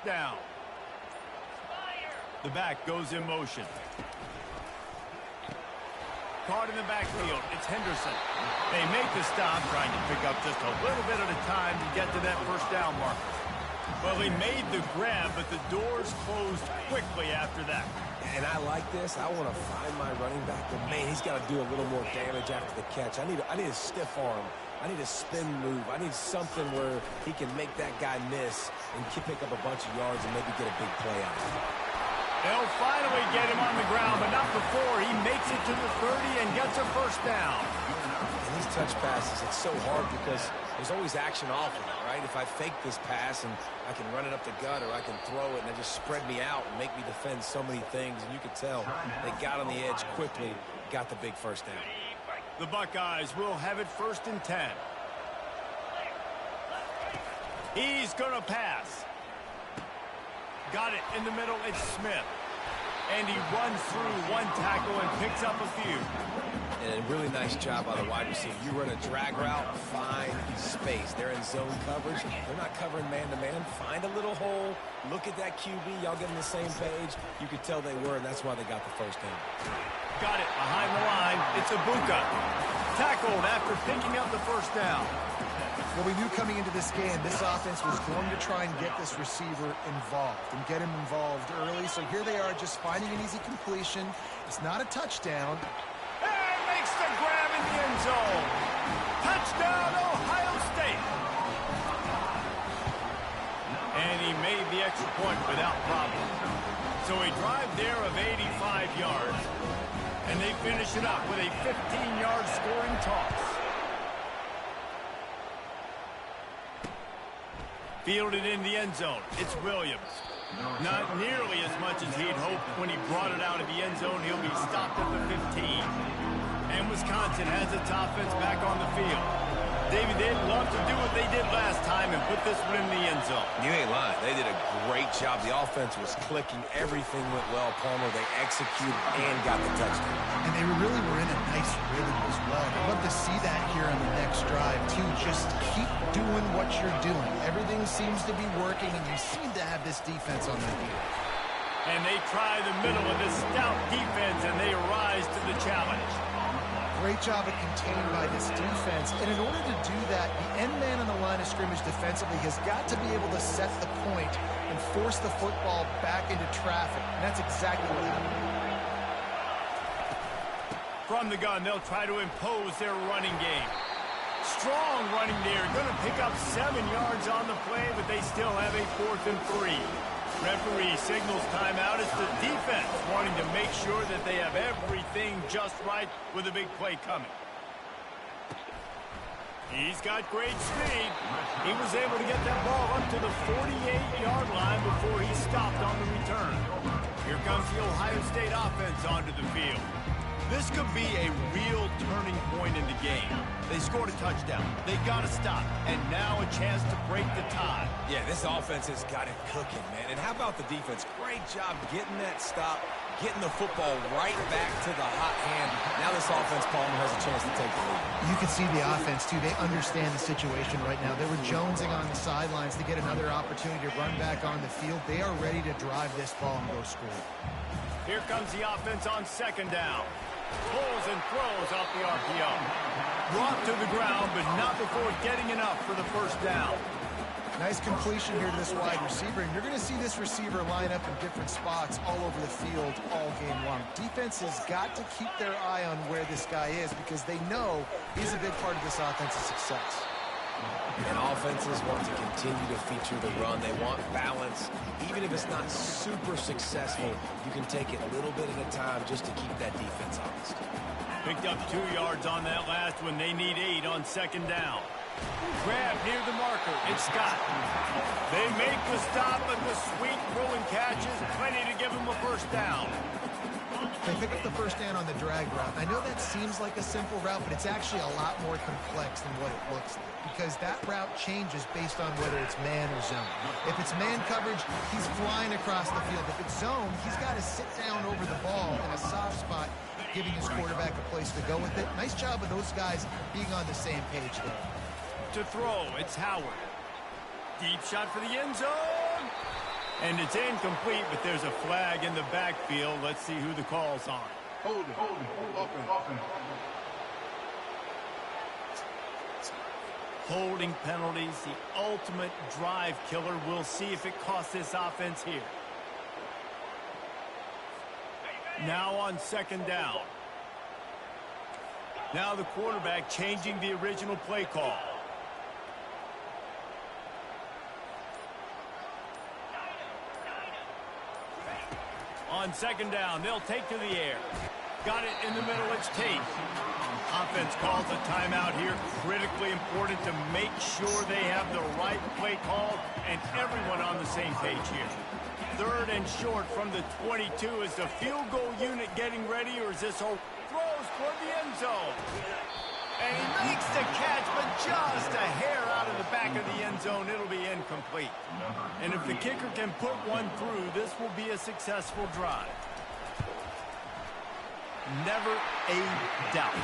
down. The back goes in motion. Caught in the backfield. It's Henderson. They make the stop, trying to pick up just a little bit at a time to get to that first down marker. Well, they made the grab, but the doors closed quickly after that. And I like this. I want to find my running back, but man, he's got to do a little more damage after the catch. I need a stiff arm. I need a spin move. I need something where he can make that guy miss and pick up a bunch of yards and maybe get a big play out of it. They'll finally get him on the ground, but not before he makes it to the 30 and gets a first down. And these touch passes, it's so hard because there's always action off of it, right? If I fake this pass and I can run it up the gut or I can throw it and it just spread me out and make me defend so many things. And you can tell they got on the edge quickly, got the big first down. The Buckeyes will have it 1st and 10. He's going to pass. Got it in the middle. It's Smith. And he runs through one tackle and picks up a few. And a really nice job by the wide receiver. You run a drag route, find space. They're in zone coverage. They're not covering man-to-man. Find a little hole. Look at that QB. Y'all get on the same page. You could tell they were, and that's why they got the first down. Got it behind the line. It's Ibuka. Tackled after picking up the first down. Well, we knew coming into this game, this offense was going to try and get this receiver involved and get him involved early. So here they are just finding an easy completion. It's not a touchdown. And makes the grab in the end zone. Touchdown, Ohio State. And he made the extra point without problem. So a drive there of 85 yards. And they finish it up with a 15-yard scoring toss. Fielded in the end zone. It's Williams. Not nearly as much as he'd hoped when he brought it out of the end zone. He'll be stopped at the 15. And Wisconsin has its offense back on the field. David, they'd love to do what they did last time and put this one in the end zone. You ain't lying. They did a great job. The offense was clicking. Everything went well. Palmer, they executed and got the touchdown. And they really were in a nice rhythm as well. I'd love to see that here on the next drive, too. Just keep doing what you're doing. Everything seems to be working, and you seem to have this defense on their heels. And they try the middle of this stout defense, and they rise to the challenge. Great job of contained by this defense. And in order to do that, the end man on the line of scrimmage defensively has got to be able to set the point and force the football back into traffic. And that's exactly what they do. From the gun, they'll try to impose their running game. Strong running there. Going to pick up 7 yards on the play, but they still have a 4th and 3. Referee signals timeout. It's the defense wanting to make sure that they have everything just right with a big play coming. He's got great speed. He was able to get that ball up to the 48-yard line before he stopped on the return. Here comes the Ohio State offense onto the field. This could be a real turning point in the game. They scored a touchdown. They got to stop. And now a chance to break the tie. Yeah, this offense has got it cooking, man. And how about the defense? Great job getting that stop, getting the football right back to the hot hand. Now this offense, Palmer, has a chance to take the lead. You can see the offense, too. They understand the situation right now. They were jonesing on the sidelines to get another opportunity to run back on the field. They are ready to drive this ball and go score. Here comes the offense on 2nd down. Pulls and throws off the RPO. Brought to the ground, but not before getting enough for the first down. Nice completion here to this wide receiver. And you're going to see this receiver line up in different spots all over the field all game long. Defense has got to keep their eye on where this guy is because they know he's a big part of this offense's success. And offenses want to continue to feature the run. They want balance. Even if it's not super successful, you can take it a little bit at a time just to keep that defense honest. Picked up 2 yards on that last one. They need 8 on 2nd down. Grab near the marker. It's Scott. They make the stop, but the sweet throw and catch is plenty to give them a first down. They pick up the first down on the drag route. I know that seems like a simple route, but it's actually a lot more complex than what it looks like because that route changes based on whether it's man or zone. If it's man coverage, he's flying across the field. If it's zone, he's got to sit down over the ball in a soft spot, giving his quarterback a place to go with it. Nice job of those guys being on the same page there. To throw, it's Howard. Deep shot for the end zone. And it's incomplete, but there's a flag in the backfield. Let's see who the call's on. Hold it. Offense. Holding penalties, the ultimate drive killer. We'll see if it costs this offense here. Now on second down. Now the quarterback changing the original play call. On second down, they'll take to the air. Got it in the middle, it's Tate. Offense calls a timeout here. Critically important to make sure they have the right play call and everyone on the same page here. Third and short from the 22. Is the field goal unit getting ready, or is this whole throws toward the end zone? And he makes the catch, but just a hair out of the back of the end zone. It'll be incomplete. And if the kicker can put one through, this will be a successful drive. Never a doubt.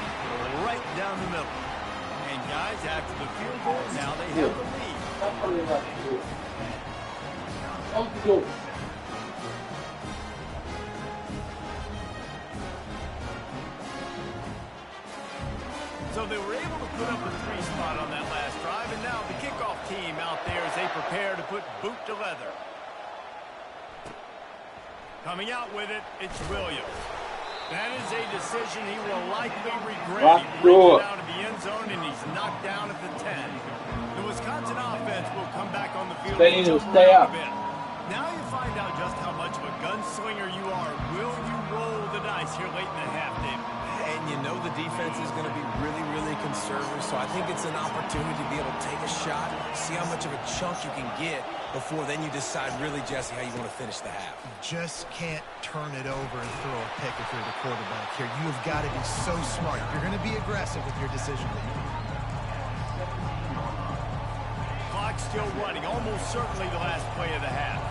Right down the middle. And guys, after the field goal, now they have the lead. So they were able to put up a 3 spot on that last drive, and now the kickoff team out there as they prepare to put boot to leather. Coming out with it, it's Williams. That is a decision he will likely regret. He brings it out of the end zone, and he's knocked down at the 10. The Wisconsin offense will come back on the field and jump around a bit. Now you find out just how much of a gunslinger you are. Will you roll the dice here late in the half, David? And you know the defense is going to be really, really conservative, so I think it's an opportunity to be able to take a shot, see how much of a chunk you can get before then you decide really, Jesse, how you want to finish the half. You just can't turn it over and throw a pick if you're the quarterback here. You've got to be so smart. You're going to be aggressive with your decision making. Clock still running, almost certainly the last play of the half.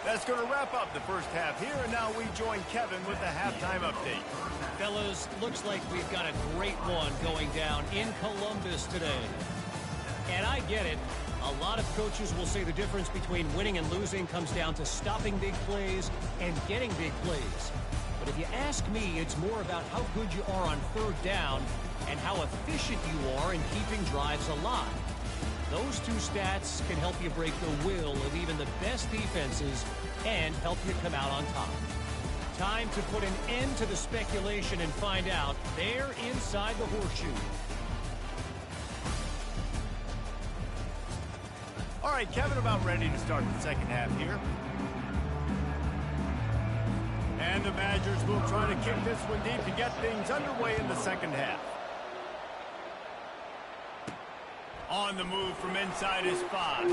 That's going to wrap up the first half here, and now we join Kevin with the halftime update. Fellas, looks like we've got a great one going down in Columbus today. And I get it. A lot of coaches will say the difference between winning and losing comes down to stopping big plays and getting big plays. But if you ask me, it's more about how good you are on third down and how efficient you are in keeping drives alive. Those two stats can help you break the will of even the best defenses and help you come out on top. Time to put an end to the speculation and find out. They're inside the horseshoe. All right, Kevin, about ready to start the second half here. And the Badgers will try to kick this one deep to get things underway in the second half. On the move from inside his 5.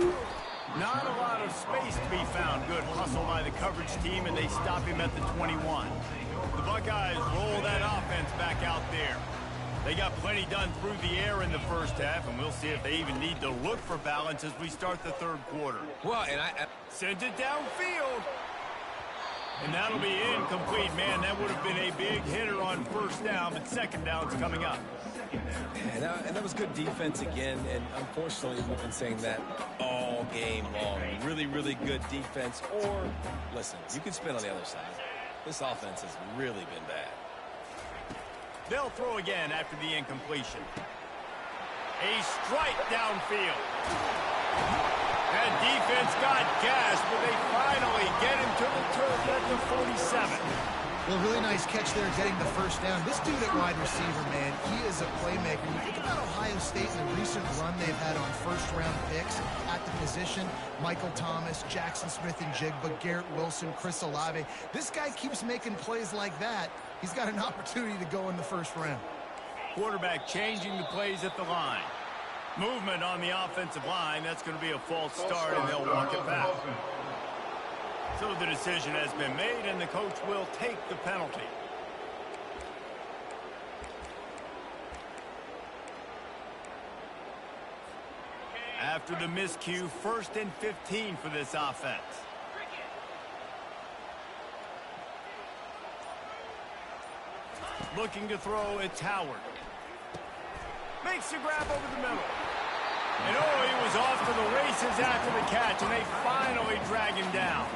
Not a lot of space to be found. Good hustle by the coverage team, and they stop him at the 21. The Buckeyes roll that offense back out there. They got plenty done through the air in the first half, and we'll see if they even need to look for balance as we start the third quarter. Well, and I sent it downfield. And that'll be incomplete. Man, that would have been a big hitter on first down, but second down's coming up. And that was good defense again, and unfortunately we've been saying that all game long. Really, really good defense, or, listen, you can spin on the other side. This offense has really been bad. They'll throw again after the incompletion. A strike downfield. That defense got gashed, but they finally get him to the turf at the 47. Well, really nice catch there getting the first down. This dude at wide receiver, man, he is a playmaker. You think about Ohio State and the recent run they've had on first-round picks at the position. Michael Thomas, Jackson Smith and Jigba, Garrett Wilson, Chris Olave. This guy keeps making plays like that. He's got an opportunity to go in the first round. Quarterback changing the plays at the line. Movement on the offensive line. That's going to be a false start, and they'll walk it back. So the decision has been made, and the coach will take the penalty. After the miscue, 1st and 15 for this offense. Looking to throw, it's Howard. Makes the grab over the middle. And oh, he was off to the races after the catch, and they finally drag him down.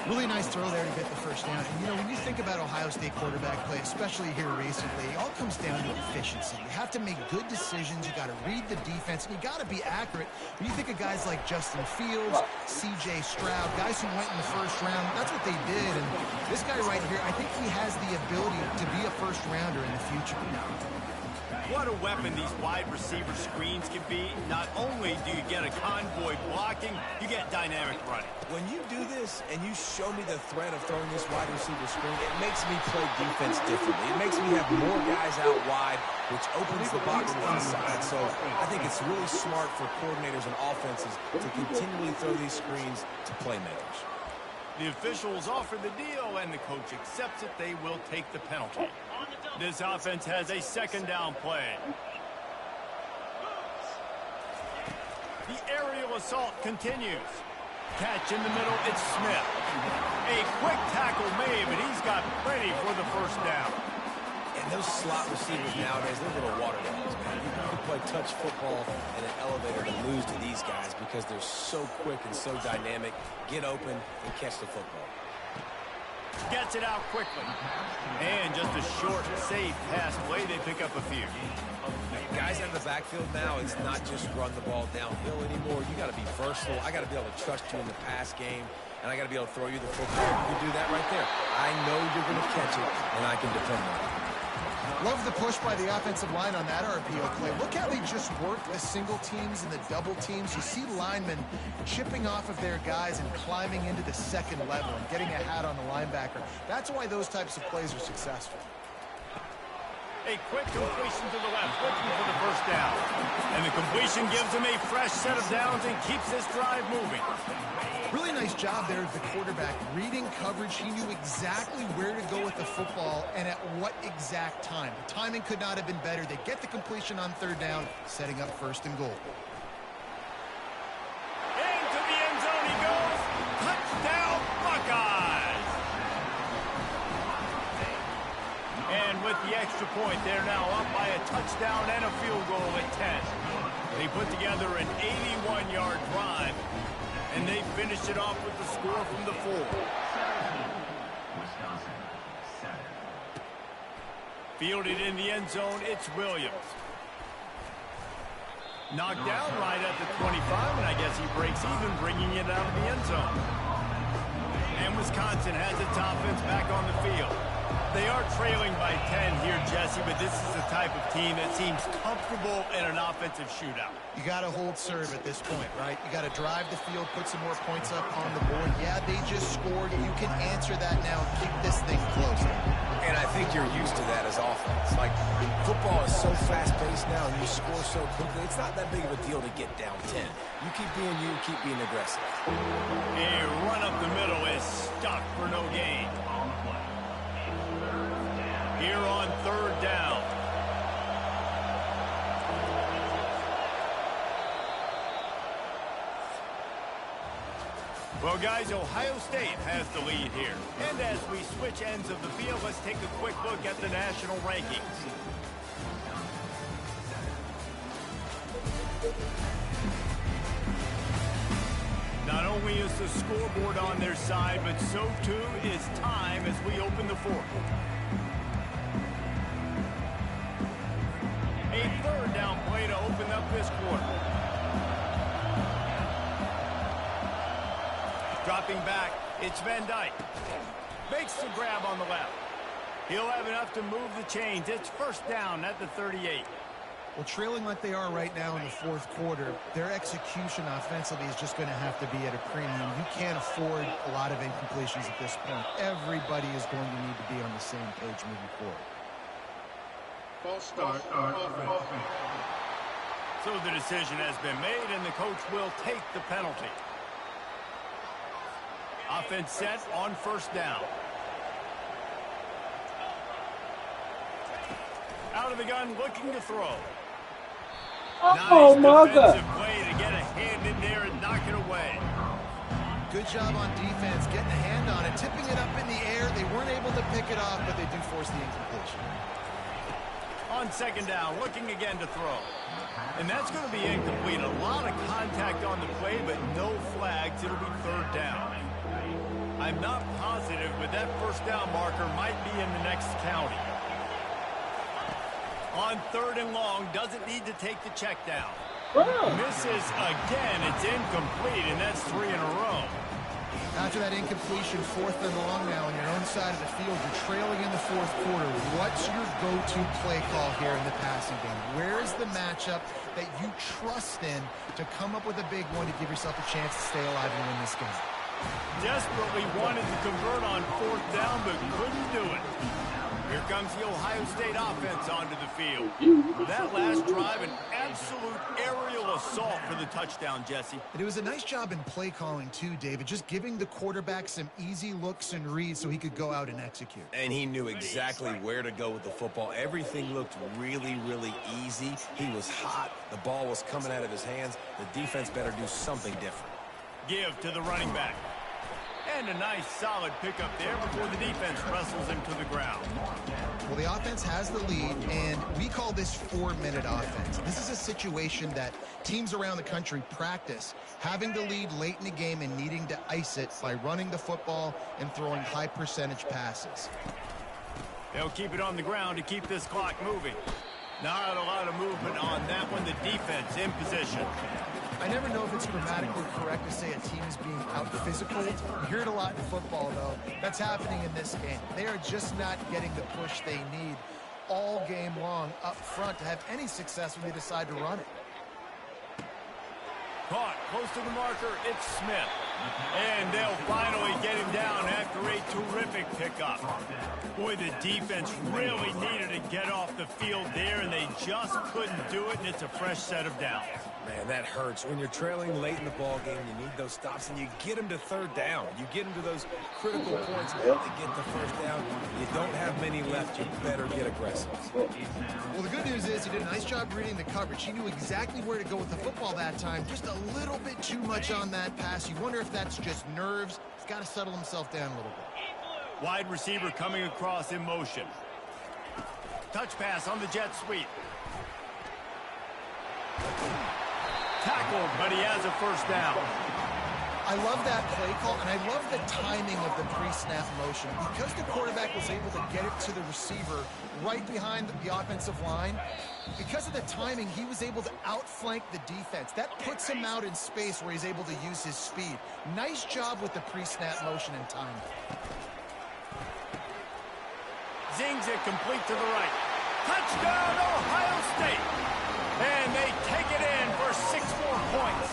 Really nice throw there to get the first down. And, you know, when you think about Ohio State quarterback play, especially here recently, it all comes down to efficiency. You have to make good decisions. You got to read the defense, and you got to be accurate. When you think of guys like Justin Fields, C.J. Stroud, guys who went in the first round, that's what they did. And this guy right here, I think he has the ability to be a first-rounder in the future. What a weapon these wide receiver screens can be. Not only do you get a convoy blocking, you get dynamic running. When you do this and you show me the threat of throwing this wide receiver screen, it makes me play defense differently. It makes me have more guys out wide, which opens the box to the side. So I think it's really smart for coordinators and offenses to continually throw these screens to playmakers. The officials offer the deal, and the coach accepts it. They will take the penalty. This offense has a second down play. The aerial assault continues. Catch in the middle, it's Smith. A quick tackle made, but he's got plenty for the first down. And those slot receivers nowadays, they're little water balls, man. You can play touch football in an elevator and lose to these guys because they're so quick and so dynamic. Get open and catch the football. Gets it out quickly. And just a short, safe pass play. They pick up a few. Guys out of the backfield now, it's not just run the ball downhill anymore. You got to be versatile. I got to be able to trust you in the pass game, and I got to be able to throw you the football. You can do that right there. I know you're going to catch it, and I can depend on it. Love the push by the offensive line on that RPO play. Look how they just work the single teams and the double teams. You see linemen chipping off of their guys and climbing into the second level and getting a hat on the linebacker. That's why those types of plays are successful. A quick completion to the left, looking for the first down. And the completion gives him a fresh set of downs and keeps this drive moving. Really nice job there of the quarterback. Reading coverage, he knew exactly where to go with the football and at what exact time. The timing could not have been better. They get the completion on third down, setting up first and goal. Into the end zone he goes. Touchdown, Buckeyes! And with the extra point, they're now up by a touchdown and a field goal at 10. They put together an 81-yard drive, and they finished it off with the score from the 4. Fielded in the end zone, it's Williams. Knocked down right at the 25, and I guess he breaks even, bringing it out of the end zone. And Wisconsin has its offense back on the field. They are trailing by 10 here, Jesse, but this is the type of team that seems comfortable in an offensive shootout. You got to hold serve at this point, right? You got to drive the field, put some more points up on the board. Yeah, they just scored. You can answer that now and keep this thing close. And I think you're used to that as offense. Like, football is so fast-paced now, and you score so quickly, it's not that big of a deal to get down 10. You keep being aggressive. A run up the middle is stuck for no gain. Here on third down. Well, guys, Ohio State has the lead here. And as we switch ends of the field, let's take a quick look at the national rankings. Not only is the scoreboard on their side, but so too is time as we open the fourth. A third down play to open up this quarter. Dropping back, it's Van Dyke. Makes the grab on the left. He'll have enough to move the chains. It's first down at the 38. Well, trailing like they are right now in the fourth quarter, their execution offensively is just going to have to be at a premium. You can't afford a lot of incompletions at this point. Everybody is going to need to be on the same page moving forward. False start. Offense. So the decision has been made, and the coach will take the penalty. Offense set on first down. Out of the gun, looking to throw. Oh, nice defensive play to get a hand in there and knock it away. Good job on defense, getting a hand on it, tipping it up in the air. They weren't able to pick it off, but they do force the incompletion. On second down, looking again to throw. And that's going to be incomplete. A lot of contact on the play, but no flags. It'll be third down. I'm not positive, but that first down marker might be in the next county. On third and long, doesn't need to take the check down. Misses again. It's incomplete, and that's 3 in a row. After that incompletion, fourth and long now on your own side of the field, you're trailing in the fourth quarter. What's your go-to play call here in the passing game? Where is the matchup that you trust in to come up with a big one to give yourself a chance to stay alive and win this game? Desperately wanted to convert on fourth down, but couldn't do it. Here comes the Ohio State offense onto the field. That last drive, an absolute aerial assault for the touchdown, Jesse. And it was a nice job in play calling too, David, just giving the quarterback some easy looks and reads so he could go out and execute. And he knew exactly where to go with the football. Everything looked really, really easy. He was hot. The ball was coming out of his hands. The defense better do something different. Give to the running back. And a nice solid pickup there before the defense wrestles him to the ground. Well, the offense has the lead, and we call this 4-minute offense. This is a situation that teams around the country practice, having the lead late in the game and needing to ice it by running the football and throwing high percentage passes. They'll keep it on the ground to keep this clock moving. Not a lot of movement on that one. The defense in position. I never know if it's grammatically correct to say a team is being out-physical. You hear it a lot in football, though. That's happening in this game. They are just not getting the push they need all game long up front to have any success when they decide to run it. Caught close to the marker. It's Smith. And they'll finally get him down after a terrific pickup. Boy, the defense really needed to get off the field there, and they just couldn't do it, and it's a fresh set of downs. Man, that hurts. When you're trailing late in the ball game, you need those stops, and you get them to third down. You get them to those critical points to get the first down. You don't have many left. You better get aggressive. Well, the good news is he did a nice job reading the coverage. He knew exactly where to go with the football that time. Just a little bit too much on that pass. You wonder if that's just nerves. He's got to settle himself down a little bit. Wide receiver coming across in motion. Touch pass on the jet sweep. Tackled, but he has a first down. I love that play call, and I love the timing of the pre-snap motion. Because the quarterback was able to get it to the receiver right behind the offensive line, because of the timing, he was able to outflank the defense. That puts him out in space where he's able to use his speed. Nice job with the pre-snap motion and timing. Zings it complete to the right. Touchdown, Ohio State. And they take it in for 6 more points.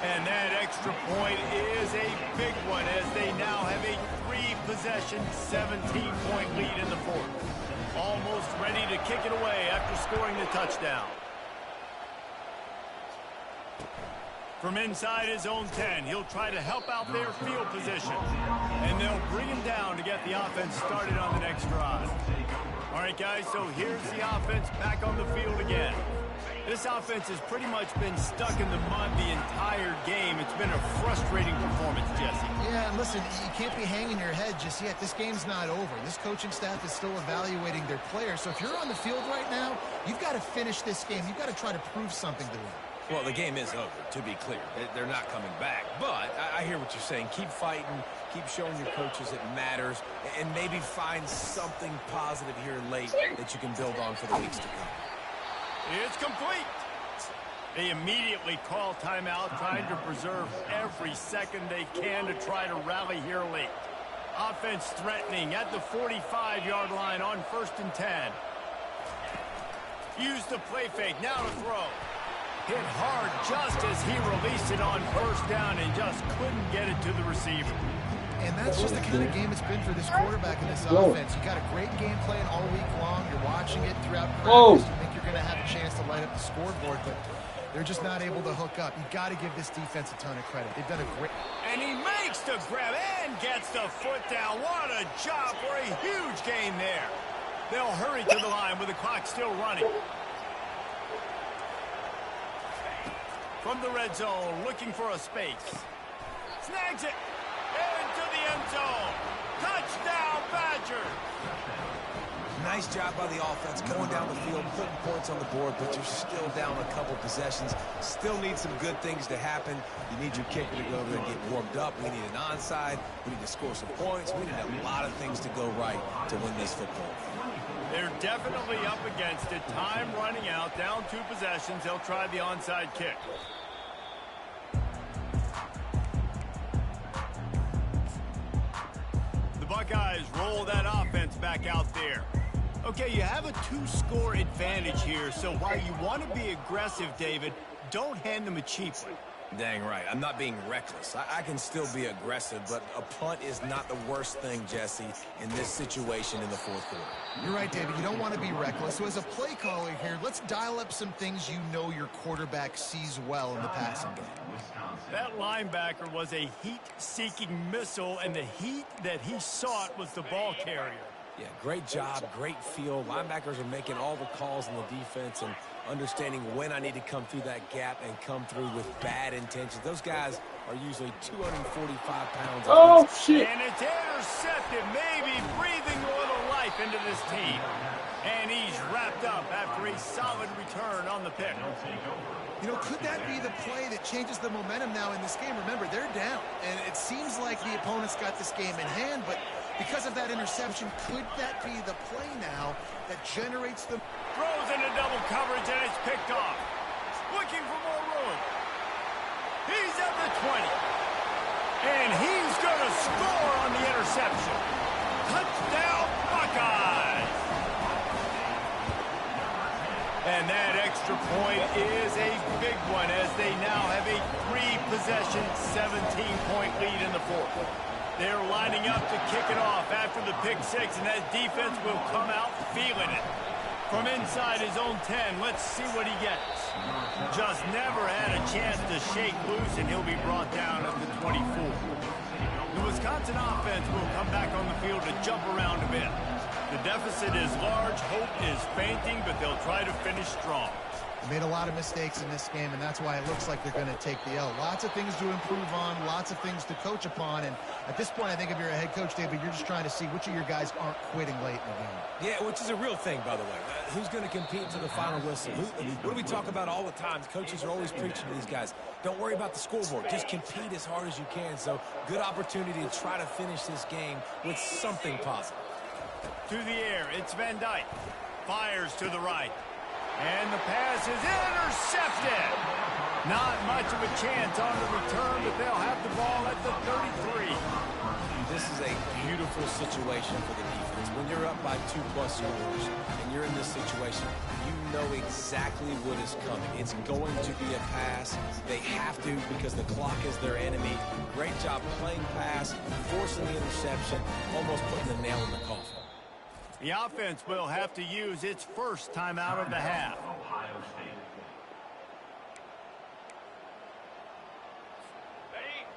And that extra point is a big one as they now have a 3-possession, 17-point lead in the fourth. Almost ready to kick it away after scoring the touchdown. From inside his own 10, he'll try to help out their field position. And they'll bring him down to get the offense started on the next drive. All right, guys, so here's the offense back on the field again. This offense has pretty much been stuck in the mud the entire game. It's been a frustrating performance, Jesse. Yeah, and listen, you can't be hanging your head just yet. This game's not over. This coaching staff is still evaluating their players. So if you're on the field right now, you've got to finish this game. You've got to try to prove something to them. Well, the game is over, to be clear. They're not coming back. But I hear what you're saying. Keep fighting. Keep showing your coaches it matters. And maybe find something positive here late that you can build on for the weeks to come. It's complete. They immediately call timeout, trying to preserve every second they can to try to rally here late. Offense threatening at the 45-yard line on 1st and 10. Use the play fake. Now to throw. Hit hard just as he released it on 1st down and just couldn't get it to the receiver. And that's just the kind of game it's been for this quarterback and this offense. You got a great game plan all week long. You're watching it throughout practice. You think you're going to have a chance to light up the scoreboard, but they're just not able to hook up. You got to give this defense a ton of credit. They've done a great... And he makes the grab and gets the foot down. What a job for a huge gain there. They'll hurry to the line with the clock still running. From the red zone, looking for a space. Snags it. Into the end zone. Touchdown, Badgers. Nice job by the offense going down the field, putting points on the board, but you're still down a couple possessions. Still need some good things to happen. You need your kicker to go over there and get warmed up. We need an onside. We need to score some points. We need a lot of things to go right to win this football. They're definitely up against it. Time running out, down 2 possessions. They'll try the onside kick. The Buckeyes roll that offense back out there. Okay, you have a 2-score advantage here, so while you want to be aggressive, David, don't hand them a cheap one. Dang right. I'm not being reckless. I can still be aggressive, but a punt is not the worst thing, Jesse, in this situation in the fourth quarter. You're right, David. You don't want to be reckless. So as a play caller here, let's dial up some things you know your quarterback sees well in the passing game. That linebacker was a heat-seeking missile, and the heat that he sought was the ball carrier. Yeah, great job, great feel. Linebackers are making all the calls in the defense and understanding when I need to come through that gap and come through with bad intentions. Those guys are usually 245 pounds. Oh, shit. And it's intercepted, maybe breathing a little life into this team. And he's wrapped up after a solid return on the pick. You know, could that be the play that changes the momentum now in this game? Remember, they're down, and it seems like the opponent's got this game in hand, but because of that interception, could that be the play now that generates the... Throws into double coverage, and it's picked off. Looking for more room. He's at the 20. And he's going to score on the interception. Touchdown, Buckeyes! And that extra point is a big one as they now have a 3-possession, 17-point lead in the fourth. They're lining up to kick it off after the pick 6, and that defense will come out feeling it. From inside his own 10, let's see what he gets. Just never had a chance to shake loose, and he'll be brought down at the 24. The Wisconsin offense will come back on the field to jump around a bit. The deficit is large, hope is fainting, but they'll try to finish strong. They made a lot of mistakes in this game, and that's why it looks like they're going to take the L. Lots of things to improve on, lots of things to coach upon, and at this point, I think if you're a head coach, David, you're just trying to see which of your guys aren't quitting late in the game. Yeah, which is a real thing, by the way. Who's going to compete to the final whistle? What do we talk about all the time? Coaches are always preaching to these guys. Don't worry about the scoreboard. Just compete as hard as you can. So, good opportunity to try to finish this game with something positive. To the air, it's Van Dyke. Fires to the right. And the pass is intercepted. Not much of a chance on the return, but they'll have the ball at the 33. This is a beautiful situation for the defense. When you're up by 2+ scores and you're in this situation, you know exactly what is coming. It's going to be a pass. They have to because the clock is their enemy. Great job playing pass, forcing the interception, almost putting the nail in the coffin. The offense will have to use its first timeout of the half.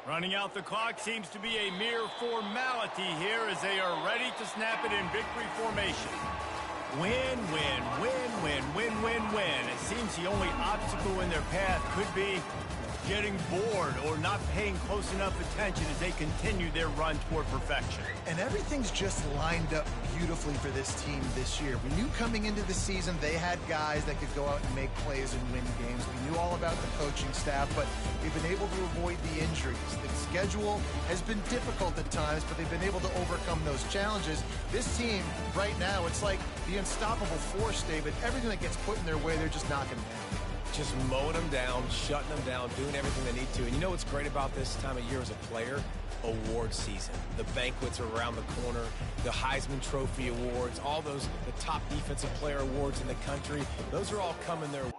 Running out the clock seems to be a mere formality here as they are ready to snap it in victory formation. Win, win, win, win, win, win, win. It seems the only obstacle in their path could be getting bored or not paying close enough attention as they continue their run toward perfection. And everything's just lined up beautifully for this team this year. We knew coming into the season they had guys that could go out and make plays and win games. We knew all about the coaching staff, but they've been able to avoid the injuries. The schedule has been difficult at times, but they've been able to overcome those challenges. This team, right now, it's like the unstoppable force, David. Everything that gets put in their way, they're just knocking down. Just mowing them down, shutting them down, doing everything they need to. And you know what's great about this time of year as a player? Award season. The banquets are around the corner, the Heisman Trophy awards, all those, the top defensive player awards in the country. Those are all coming their way.